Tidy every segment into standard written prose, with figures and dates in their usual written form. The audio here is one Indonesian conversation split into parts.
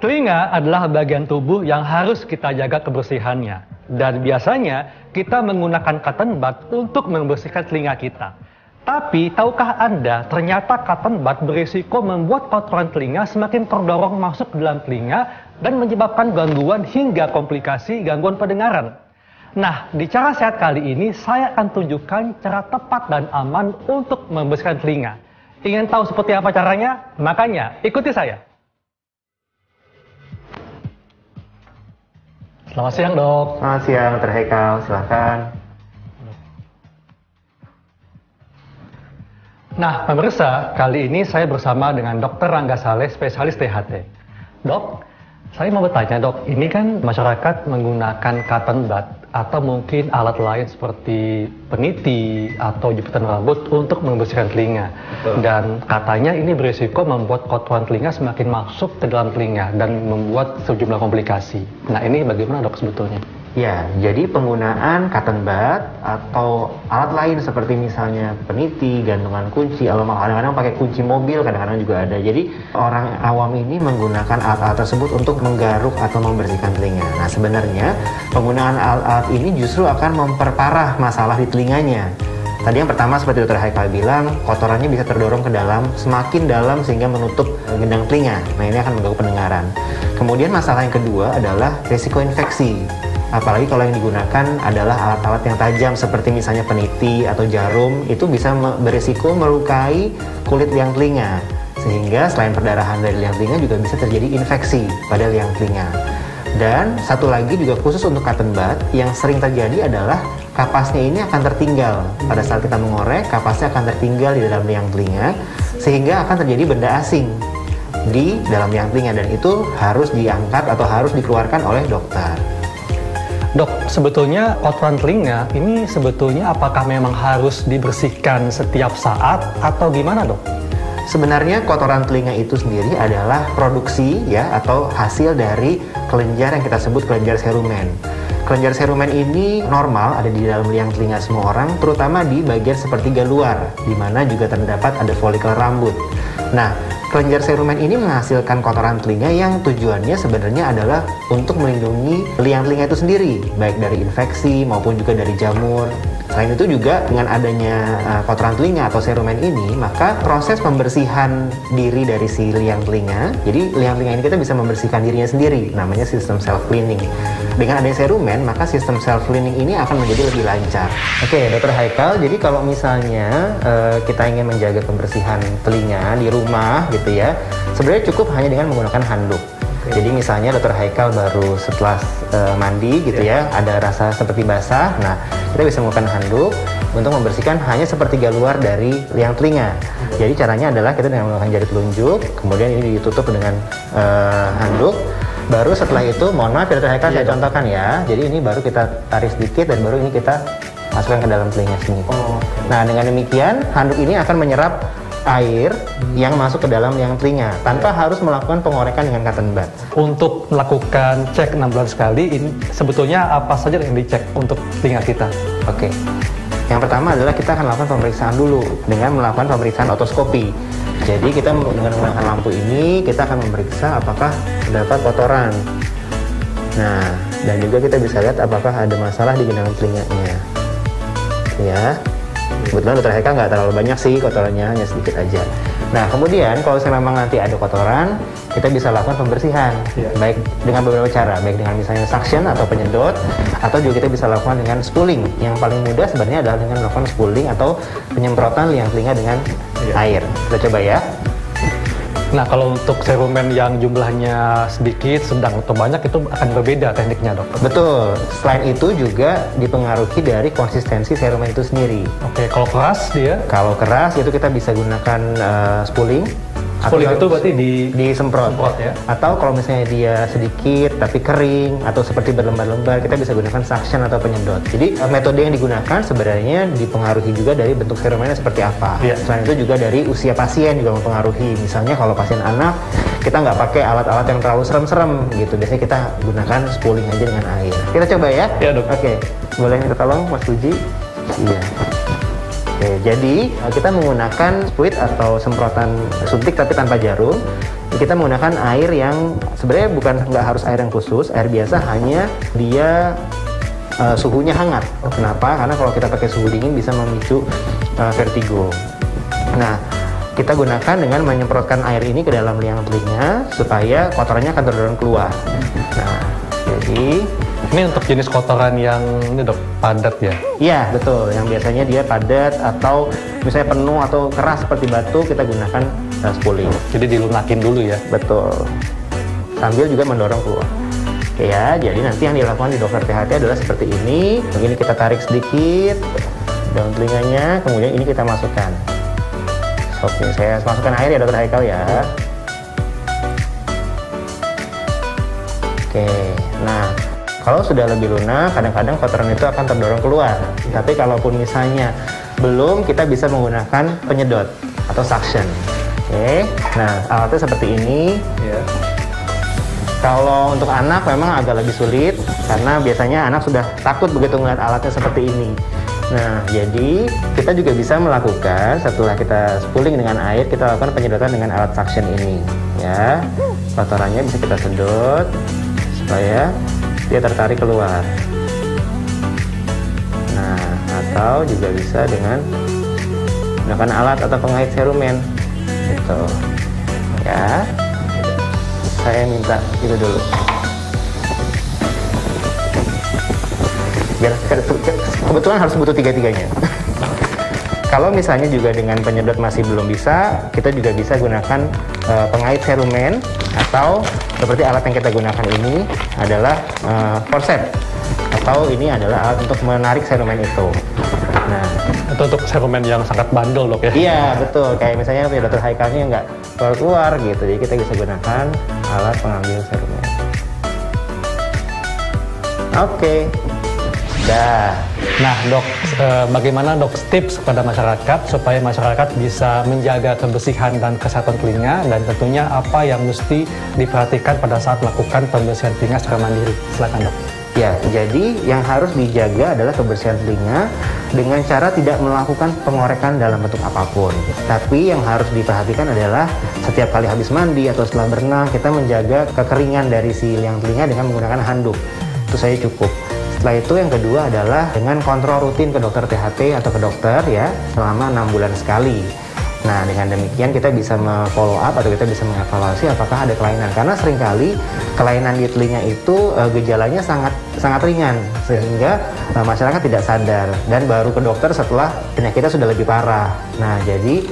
Telinga adalah bagian tubuh yang harus kita jaga kebersihannya. Dan biasanya kita menggunakan cotton bud untuk membersihkan telinga kita. Tapi tahukah Anda, ternyata cotton bud berisiko membuat kotoran telinga semakin terdorong masuk ke dalam telinga dan menyebabkan gangguan hingga komplikasi gangguan pendengaran. Nah, di cara sehat kali ini saya akan tunjukkan cara tepat dan aman untuk membersihkan telinga. Ingin tahu seperti apa caranya? Makanya ikuti saya. Selamat siang, Dok. Selamat siang, Dr. Haikal. Silakan. Nah, pemirsa, kali ini saya bersama dengan Dr. Rangga Saleh, spesialis THT. Dok, saya mau bertanya, Dok, ini kan masyarakat menggunakan cotton bud atau mungkin alat lain seperti peniti atau jepitan rambut untuk membersihkan telinga. Dan katanya ini berisiko membuat kotoran telinga semakin masuk ke dalam telinga dan membuat sejumlah komplikasi. Nah, ini bagaimana, Dok, sebetulnya? Ya, jadi penggunaan cotton bud atau alat lain seperti misalnya peniti, gantungan kunci, atau kadang-kadang pakai kunci mobil, kadang-kadang juga ada. Jadi orang awam ini menggunakan alat-alat tersebut untuk menggaruk atau membersihkan telinga. Nah, sebenarnya penggunaan alat-alat ini justru akan memperparah masalah di telinganya. Tadi yang pertama seperti Dr. Haikal bilang, kotorannya bisa terdorong ke dalam, semakin dalam sehingga menutup gendang telinga. Nah, ini akan mengganggu pendengaran. Kemudian masalah yang kedua adalah risiko infeksi. Apalagi kalau yang digunakan adalah alat-alat yang tajam seperti misalnya peniti atau jarum, itu bisa berisiko melukai kulit liang telinga. Sehingga selain perdarahan dari liang telinga juga bisa terjadi infeksi pada liang telinga. Dan satu lagi juga khusus untuk cotton bud, yang sering terjadi adalah kapasnya ini akan tertinggal. Pada saat kita mengorek, kapasnya akan tertinggal di dalam liang telinga, sehingga akan terjadi benda asing di dalam liang telinga, dan itu harus diangkat atau harus dikeluarkan oleh dokter. Dok, sebetulnya kotoran telinga ini sebetulnya apakah memang harus dibersihkan setiap saat atau gimana, Dok? Sebenarnya kotoran telinga itu sendiri adalah produksi ya atau hasil dari kelenjar yang kita sebut kelenjar cerumen. Kelenjar cerumen ini normal ada di dalam liang telinga semua orang, terutama di bagian sepertiga luar, di mana juga terdapat ada folikel rambut. Nah, kelenjar cerumen ini menghasilkan kotoran telinga yang tujuannya sebenarnya adalah untuk melindungi liang telinga itu sendiri, baik dari infeksi maupun juga dari jamur. Selain itu juga dengan adanya kotoran telinga atau cerumen ini, maka proses pembersihan diri dari si liang telinga, jadi liang telinga ini kita bisa membersihkan dirinya sendiri, namanya sistem self cleaning. Dengan adanya cerumen, maka sistem self cleaning ini akan menjadi lebih lancar. Oke, Dr. Haikal, jadi kalau misalnya kita ingin menjaga kebersihan telinga di rumah gitu ya, sebenarnya cukup hanya dengan menggunakan handuk. Jadi misalnya Dr. Haikal baru setelah mandi gitu ya, ada rasa seperti basah, nah kita bisa menggunakan handuk untuk membersihkan hanya sepertiga luar dari liang telinga. Jadi caranya adalah kita dengan menggunakan jari telunjuk, kemudian ini ditutup dengan handuk. Baru setelah itu, mohon maaf ya Dr. Haikal, saya contohkan ya. Jadi ini baru kita tarik sedikit dan baru ini kita masukkan ke dalam telinga sini. Nah, dengan demikian handuk ini akan menyerap air yang masuk ke dalam liang telinga tanpa harus melakukan pengorekan dengan cotton bud. Untuk melakukan cek 6 bulan sekali, ini sebetulnya apa saja yang dicek untuk telinga kita? Oke. Yang pertama adalah kita akan lakukan pemeriksaan dulu dengan melakukan pemeriksaan otoskopi. Jadi kita dengan menggunakan lampu ini kita akan memeriksa apakah terdapat kotoran. Nah, dan juga kita bisa lihat apakah ada masalah di gendang telinganya. Ya. Kebetulan Dr. Haikal nggak terlalu banyak sih kotorannya, hanya sedikit aja. Nah, kemudian kalau memang nanti ada kotoran, kita bisa lakukan pembersihan, baik dengan beberapa cara, baik dengan misalnya suction atau penyedot, atau juga kita bisa lakukan dengan spooling. Yang paling mudah sebenarnya adalah dengan melakukan spooling atau penyemprotan liang telinga dengan air. Kita coba ya. Nah, kalau untuk cerumen yang jumlahnya sedikit, sedang, atau banyak itu akan berbeda tekniknya, Dok? Betul. Selain itu juga dipengaruhi dari konsistensi cerumen itu sendiri. Oke, kalau keras dia? Kalau keras itu kita bisa gunakan spooling. Spooling itu berarti disemprot ya? Atau kalau misalnya dia sedikit tapi kering atau seperti berlembar-lembar, kita bisa gunakan suction atau penyedot. Jadi metode yang digunakan sebenarnya dipengaruhi juga dari bentuk cerumennya seperti apa. Selain itu juga dari usia pasien juga mempengaruhi. Misalnya kalau pasien anak, kita nggak pakai alat-alat yang terlalu serem-serem gitu. Biasanya kita gunakan spooling aja dengan air. Kita coba ya? Iya, Dok. Oke, boleh minta tolong Mas Puji? Iya. Oke, jadi kita menggunakan spuit atau semprotan suntik tapi tanpa jarum. kita menggunakan air yang sebenarnya nggak harus air yang khusus, air biasa, hanya dia suhunya hangat. Kenapa? Karena kalau kita pakai suhu dingin bisa memicu vertigo. Nah, kita gunakan dengan menyemprotkan air ini ke dalam liang telinga supaya kotorannya akan terdorong keluar. Nah, jadi ini untuk jenis kotoran yang ini dok, padat ya? Iya, betul. Yang biasanya dia padat atau misalnya penuh atau keras seperti batu, kita gunakan spooling. Jadi dilunakin dulu ya? Betul. Sambil juga mendorong keluar. Oke ya, jadi nanti yang dilakukan di dokter THT adalah seperti ini. Begini kita tarik sedikit daun telinganya, kemudian ini kita masukkan. Oke, saya masukkan air ya dokter Haikal ya. Oke, nah kalau sudah lebih lunak, kadang-kadang kotoran itu akan terdorong keluar. Tapi kalaupun misalnya belum, kita bisa menggunakan penyedot atau suction. Oke, nah alatnya seperti ini. Kalau untuk anak memang agak lebih sulit karena biasanya anak sudah takut begitu melihat alatnya seperti ini. Nah, jadi kita juga bisa melakukan setelah kita spooling dengan air, kita lakukan penyedotan dengan alat suction ini. Ya, kotorannya bisa kita sedot supaya dia tertarik keluar. Nah, atau juga bisa dengan menggunakan alat atau pengait serumen. Gitu. Ya. Saya minta itu dulu. Biar kebetulan harus butuh tiga-tiganya. Kalau misalnya juga dengan penyedot masih belum bisa, kita juga bisa gunakan pengait serumen atau seperti alat yang kita gunakan ini adalah forceps, atau ini adalah alat untuk menarik serumen itu. Nah, itu untuk serumen yang sangat bandel dok ya? Iya betul, kayak misalnya dokter Haikalnya nggak keluar gitu, jadi kita bisa gunakan alat pengambil serumen. Oke. Dah. Nah dok, bagaimana dok tips kepada masyarakat supaya masyarakat bisa menjaga kebersihan dan kesehatan telinga, dan tentunya apa yang mesti diperhatikan pada saat melakukan pembersihan telinga secara mandiri? Silakan dok. Ya, jadi yang harus dijaga adalah kebersihan telinga dengan cara tidak melakukan pengorekan dalam bentuk apapun. Tapi yang harus diperhatikan adalah setiap kali habis mandi atau setelah berenang, kita menjaga kekeringan dari si liang telinga dengan menggunakan handuk. Itu saja cukup. Setelah itu yang kedua adalah dengan kontrol rutin ke dokter THT atau ke dokter ya selama 6 bulan sekali. Nah, dengan demikian kita bisa follow up atau kita bisa mengevaluasi apakah ada kelainan. Karena seringkali kelainan di telinga itu gejalanya sangat ringan sehingga masyarakat tidak sadar dan baru ke dokter setelah penyakitnya sudah lebih parah. Nah, jadi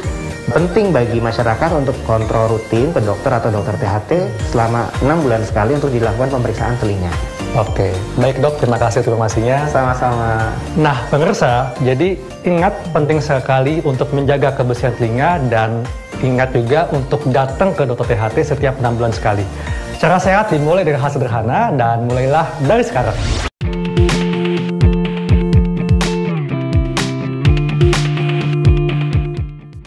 penting bagi masyarakat untuk kontrol rutin ke dokter atau dokter THT selama 6 bulan sekali untuk dilakukan pemeriksaan telinga. Oke, baik dok, terima kasih informasinya. Sama-sama. Nah pemirsa, jadi ingat penting sekali untuk menjaga kebersihan telinga dan ingat juga untuk datang ke dokter THT setiap 6 bulan sekali. Cara sehat dimulai dari hal sederhana dan mulailah dari sekarang.